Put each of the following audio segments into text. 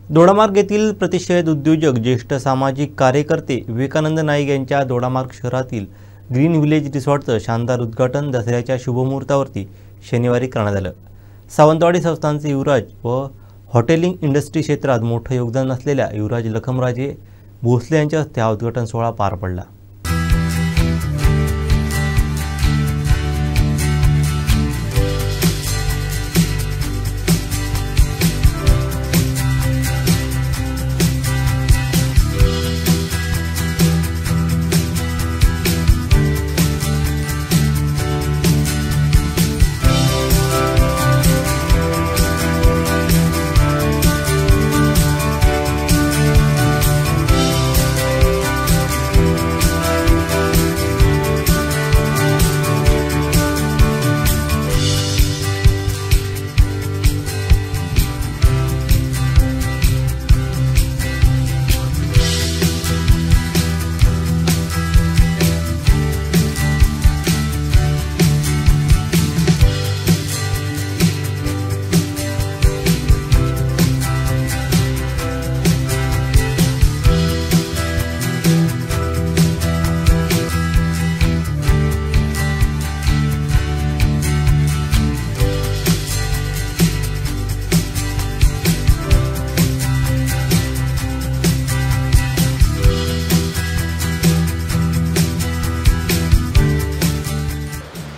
दोडामार्ग येथील प्रतिष्ठित उद्योजक ज्येष्ठ सामाजिक कार्यकर्ते विवेकानंद नाईक यांच्या दोडामार्ग शहरातील ग्रीन विलेज रिसॉर्टचं शानदार उद्घाटन दसऱ्याच्या शुभमुहूर्तावरती शनिवारी करण्यात आलं। सावंतवाडी संस्थानचे युवराज व हॉटेलिंग इंडस्ट्री क्षेत्रात मोठं योगदान असलेल्या युवराज लखमराजे भोसले यांच्या हस्ते हा उद्घाटन सोहळा पार पडला।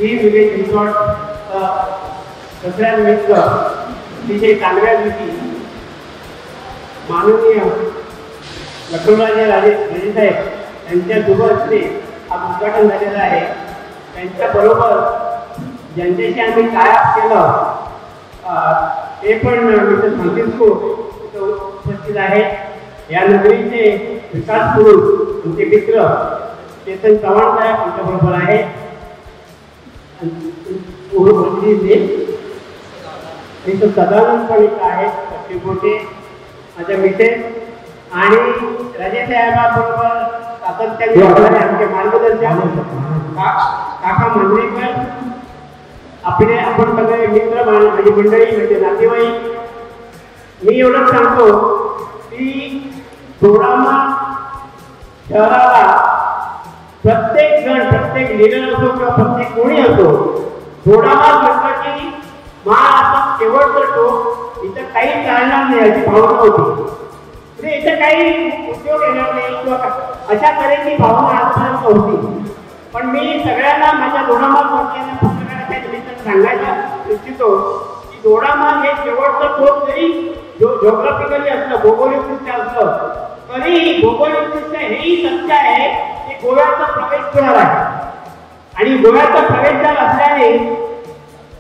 ग्रीन विलेज रिसॉर्ट दसऱ्यानिमित्त अतिशय चांगल्या दिवशी माननीय लखमराजे राजेसाहेब यांच्या शुभ हस्ते हा उद्घाटन झालेलं आहे। त्यांच्याबरोबर ज्यांच्याशी आम्ही टायअप केलं ते पण मिस्टर फ्रान्सिस्को उपस्थित आहेत। या नगरीचे विकास पुरुष आमचे मित्र चेतन चव्हाण साहेब आमच्याबरोबर आहे। सदानंद पण इथं आहेत मोठे माझ्या मिसेस आणि राजेसाहेबाबरोबर सातत्याने आमचे मार्गदर्शक काका मांजरेकर आपण सगळे मित्र माझी मंडळी म्हणजे नातेवाईक। मी एवढंच सांगतो की दोडामार्ग शहराला प्रत्येक जण प्रत्येक लीडर असो किंवा प्रत्येक कोणी असो दोडामार्ग म्हटलं की महाराष्ट्रात शेवटचं टोक इथं काही चालणार नाही याची भावना होती। म्हणजे इथं काही उद्योग येणार नाही किंवा अशा तऱ्हेची भावना आजपर्यंत होती। पण मी सगळ्यांना माझ्या दोडामार्ग वासियांना पत्रकाराच्या निमित्तानं सांगायला इच्छितो की दोडामार्ग हे शेवटचं टोक जरी जिओग्राफिकली असलं भौगोलिकदृष्ट्या असलं तरी भौगोलिकदृष्ट्या हेही सत्य आहे की गोव्याचा प्रवेशद्वार आहे आणि गोव्याचा प्रवेशद्वार असल्याने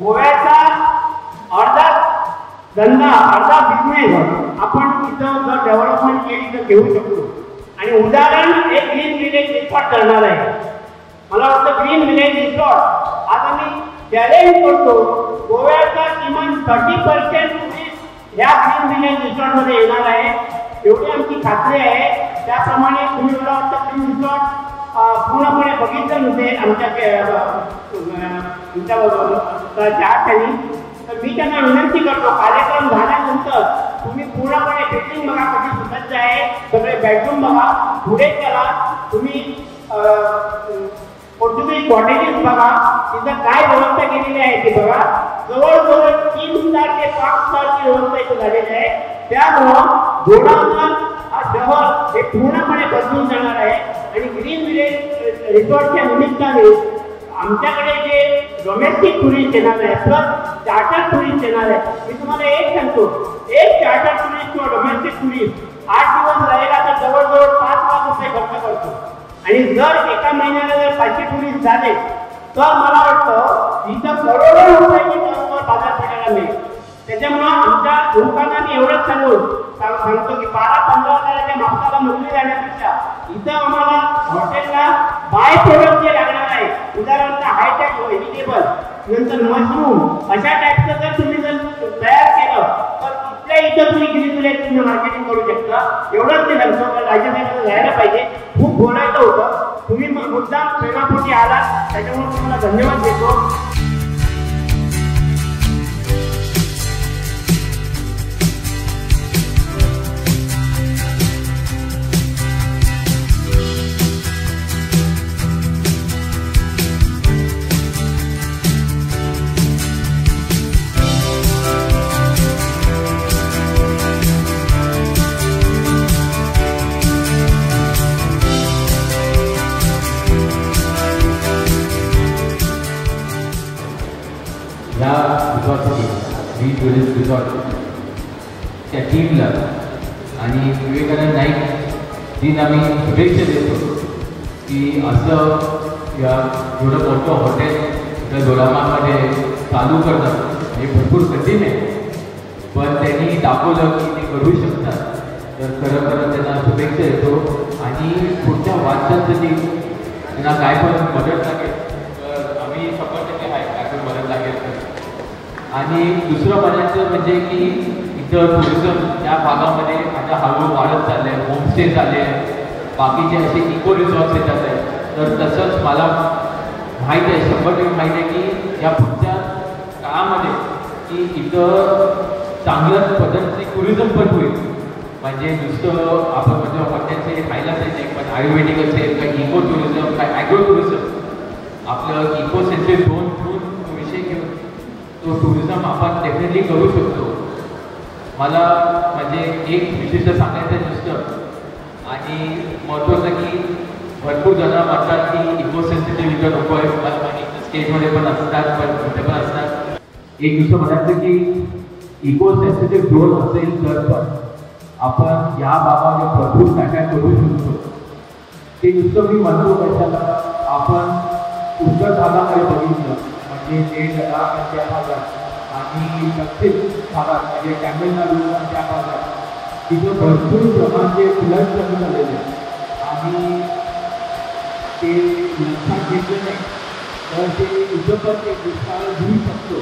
गोव्याचा अर्धा धंदा अर्धा बिझनेस आपण इथं जर डेव्हलपमेंट केली तर घेऊ शकतो। आणि उदाहरण एक ग्रीन विलेज रिसॉर्ट करणार आहे। मला वाटतं ग्रीन विलेज रिसॉर्ट आज आम्ही चॅलेंज करतो गोव्याचा किमान 30% टुरिस्ट ह्या ग्रीन विलेज रिसॉर्टमध्ये येणार आहे एवढी आमची खात्री आहे। त्याप्रमाणे तुम्ही मला वाटतं ग्रीन रिसॉर्ट पूर्णपणे बघितलं नव्हते आमच्या ठिकाणी। तर मी त्यांना विनंती करतो कार्यक्रम झाल्यानंतर तुम्ही पूर्णपणे बिल्डिंग बघा कशी सुसज्ज आहे, सगळे बेडरूम बघा, पुढे चला तुम्ही पोर्तुगीज कॉटेजेस बघा, तिथं काय व्यवस्था केलेली आहे ती बघा। जवळजवळ 3 स्टार ते 5 स्टारची व्यवस्था इथे झालेली आहे। त्यामुळं दोडामार्ग हा शहर हे पूर्णपणे बदलून जाणार आहे। आणि ग्रीन विलेज रिसॉर्टच्या निमित्ताने आमच्याकडे जे डोमेस्टिक टुरिस्ट येणार आहे प्लस चार्टर टुरिस्ट येणार आहे। मी तुम्हाला एक सांगतो, एक चार्टर टुरिस्ट किंवा डोमेस्टिक टुरिस्ट 8 दिवस राहिला तर जवळजवळ 5 लाख रुपये खर्च करतो। आणि जर एका महिन्याला जर 500 टुरिस्ट झाले तर मला वाटतं इथं करोडो रुपयाची टर्नओव्हर बाजारपेठेला मिळेल। त्याच्यामुळं आमच्या लोकांना मी एवढंच सांगतो की 12-15 हजाराच्या मापसाला मंजुरी जाण्यापेक्षा इथं आम्हाला हॉटेलला बाय प्रोडक्ट जे लागणार आहे उदाहरणार्थ हायटेक व्हेजिटेबल नंतर मशरूम अशा टाईपचं जर तुम्ही जर तयार केलं तर इथल्या इथं तुम्ही ग्रीन विलेज तुम्ही मार्केटिंग करू शकता। एवढंच ते सांगतो राज्यासाठी जायला पाहिजे। खूप बोलायचं होतं, तुम्ही मुद्दाम प्रेमापोटी आलात त्याच्यामुळे तुम्हाला धन्यवाद देतो। रिसॉर्ट त्या टीमला आणि विवेकानंद नाईक जींना मी शुभेच्छा देतो की असं या एवढं मोठं हॉटेल त्या दोडामार्गमध्ये चालू करणं हे भरपूर कठीण आहे, पण त्यांनी दाखवलं की ते करू शकतात. तर खरं त्यांना शुभेच्छा देतो आणि पुढच्या वाटचालीसाठी त्यांना काय पण मदत लागेल तर आम्ही 100% आहे, काय पण मदत लागेल तर. आणि दुसरं म्हणायचं म्हणजे की इथं टुरिझम या भागामध्ये आता हळूहळू वाढत चाललं आहे, होमस्टे झाले, बाकीचे असे इको रिसॉर्ट्स येतात आहे. तर तसंच मला माहीत आहे, 100% माहीत आहे की या पुढच्या काळामध्ये की इथं चांगल्याच पद्धतीने टुरिझम पण होईल. म्हणजे नुसतं आपण म्हणजे हॉटेलचे खायला जायचे, पण आयुर्वेदिक असेल का इको टुरिझम काय ॲग्रो टुरिझम आपलं इको सेन्सिटिव्ह झोन ठेवून विषय घेऊन तो टुरिझम आपण डेफिनेटली करू शकतो. मला म्हणजे एक विशिष्ट सांगायचं नुसतं आणि महत्त्वाचं की भरपूर जणं म्हणतात की इको सेन्सिटिव्ह इथं नको आहे, मला माहिती स्टेजमध्ये पण असतात पण इथे पण असतात. एक दुसरं म्हणायचं की इको सेन्सिटिव्ह झोन असेल तर पण आपण या भागामध्ये भरपूर काय करू शकतो. ते नुसतं मी म्हणतो कशाला, आपण उत्तर भागामध्ये बघितलं म्हणजे ते लडाखच्या भागात आणि दक्षिण भागात म्हणजे तामिळनाडू त्या भागात तिथं भरपूर प्रमाणाचे फ्लड कमी झालेले आणि ते लक्षात घेतलं नाही तर ते इथं पण ते दुष्काळ घेऊ शकतो.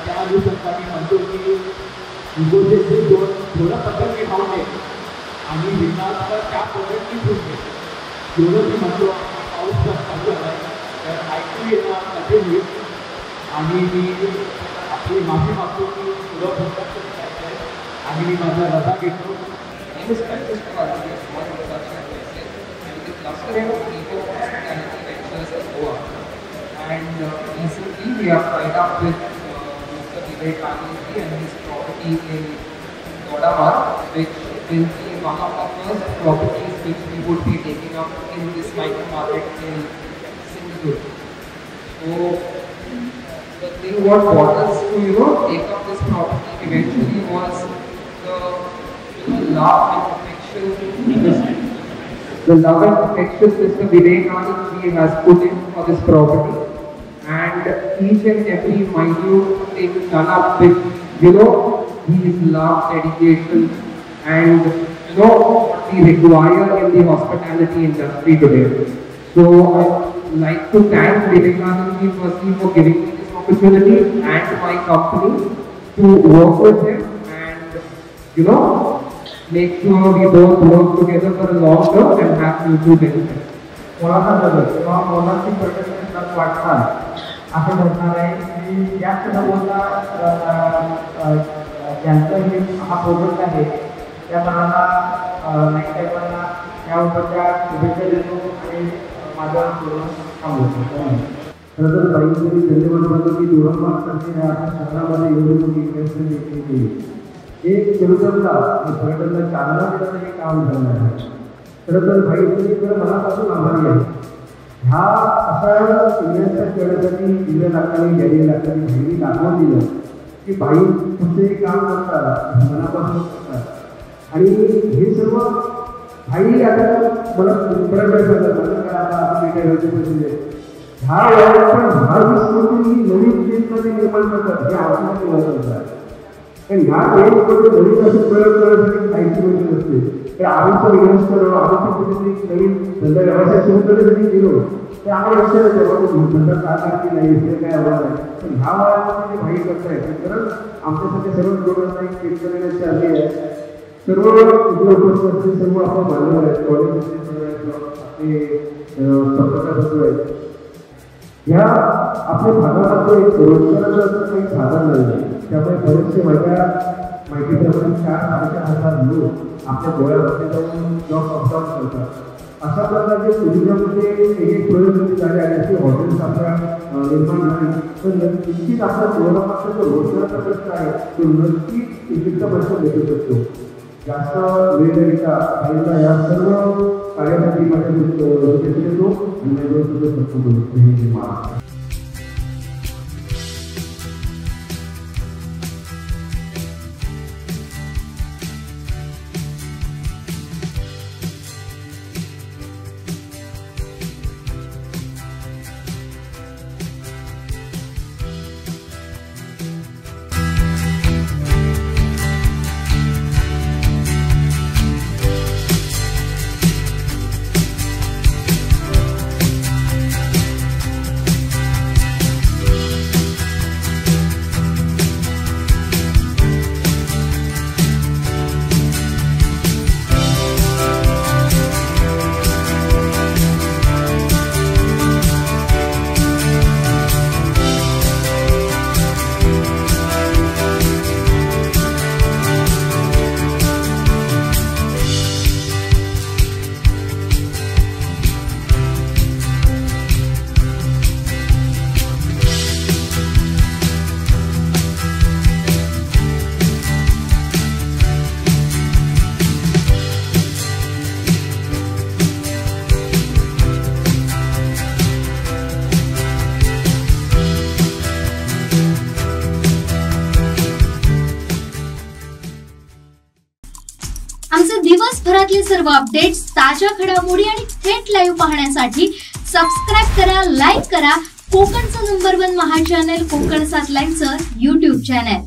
त्या अनुषंगाने म्हणतो की इकोसेन्सिटिव्ह झोन थोडं पद्धती राहून दे आणि विकास त्या पद्धती होऊन दे. एवढं मी म्हणतो पाऊस जर चालू झाला आहे तर ऐकू येणं कठीण होईल आणि मी आपली माफी मागतो की पुढं पुस्तक आणि मी माझा रजा घेतो. And recently we are tied up with Mr. Vivekanand and his property in Dodamar, which will be one of the first properties which we would be taking up in this micro market in Singapore. So the thing what brought us to take up this property eventually was the love and affection. The love and affection Mr. Vivekanand ji has put in for this property, and each and every minute thing done up with his love, dedication, and what we require in the hospitality industry today. So I'd like to thank Vivekanand ji firstly for giving me this opportunity and my company to work with him and make sure we both work together for a long term and have mutual benefit. कोणाचा बदल किंवा कोणाची पर्यटन वाटणार असं ठरणार आहे की जास्त न बोलता ज्यांचं हे हा प्रोजेक्ट आहे त्या मनाला नाईक साहेबांना याबाबतच्या शुभेच्छा देतो आणि माझं पूर्ण थांबवतो. खरं तर बाईंनी धन्यवाद म्हणतो की दोडामार्गसारखे आपल्या शहरामध्ये एवढी मोठी इन्व्हेस्टमेंट देखील केली. एक टुरिझमला पर्यटनाला चालना देण्याचं हे काम झालं आहे. खरं तर भाई तर मनापासून आभारी आहे. ह्या अशा इन्व्हेस्टमेंट करण्यासाठी दिव्या लाखांनी गॅरी लाखांनी भाईनी दाखवून दिलं की भाई कुठचंही काम करतात मनापासून करतात आणि हे सर्व भाई आता मला पर्यटन करतात आता आपण ह्या वेळेला पण महाराष्ट्रातील नवीन देशमध्ये निर्माण करतात हे आवश्यक महत्त्वाचं आहे. कारण ह्या वेळेमध्ये नवीन असे प्रयोग करण्यासाठी काहीची गोष्ट नसते. तर आम्ही इन्व्हेस्ट करणं आम्ही कुठेतरी नवीन धंदा व्यवसाय सुरू करण्यासाठी गेलो तर आम्हाला लक्षात येतं धंदा चालणार की नाही हे काय आवड आहे. पण ह्या वयामध्ये जे भाई करताय खरंच आमच्यासाठी सर्व जोडणार एक शेतकऱ्याची चालली आहे. सर्व उपस्थित सर्व आपण मान्यवर आहेत कॉलेजचे आपले पत्रकार बंधू आहेत. ह्या आपल्या भागामध्ये रोजगाराचं काही साधन नाही. त्यामुळे बरेचसे माहितीप्रमाणे 4-4.5 लोक आपल्या गोळ्यामध्ये जाऊन जॉब अपडाऊन करतात. अशा प्रकारचे टुरिझममध्ये एक प्रयोग झाले आणि असे हॉटेल्स आपल्या निर्माण झाले तर नक्कीच आपल्या कोरोनापासून जो रोजगाराचा प्रश्न आहे तो नक्कीच इफेक्टचा प्रश्न भेटू शकतो. जास्त वेळेकरिता आलेला या सर्व कार्यासाठी माझ्या शुभेच्छा देतो आणि आमचे दिवसभरातले सर्व अपडेट्स, ताज्या घडामोडी आणि थेट लाईव्ह पाहण्यासाठी सबस्क्राइब करा, लाईक करा कोकणचं नंबर 1 महा चॅनल कोकण 7 लाईनचं YouTube चॅनल।